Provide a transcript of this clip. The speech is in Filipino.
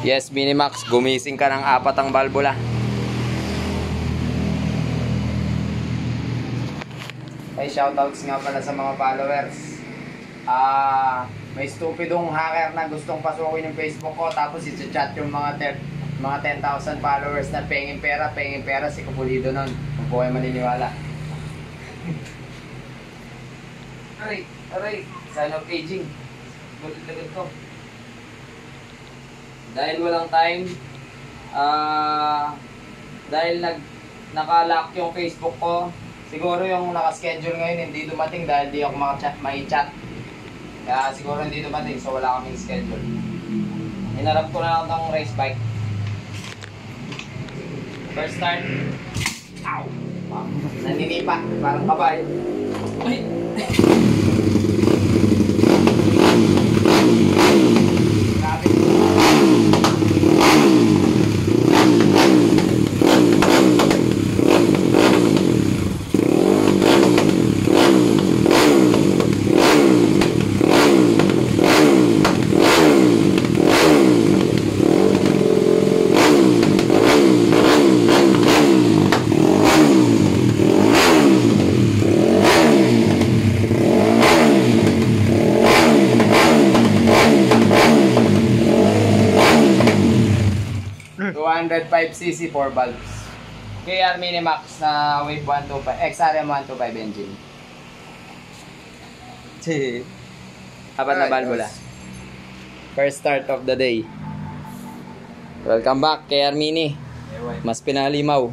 Yes, Minimax, gumising ka ng 4 ang balbula. Ay, shoutouts nga pala sa mga followers. May stupidong hacker na gustong pasukin yung Facebook ko, tapos i-chat yung mga 10,000 followers na pengin pera, si Kapulido nun. Kung po kayo maniniwala. Aray, sign of aging. Lagad ko. Dahil walang time, dahil naka-lock yung Facebook ko, siguro yung naka-schedule ngayon hindi dumating dahil di ako mai-chat. Kaya siguro hindi dumating, so wala kaming schedule. Hinarap ko na itong race bike. First start. Ow! Naninipa, parang kabayo. Ay! Grabe. 205cc 4 valves. KR Minimax na Wave 125, XRM 125 engine. Apat na valvula. First start of the day. Welcome back, KR Mini. Mas pinalimaw.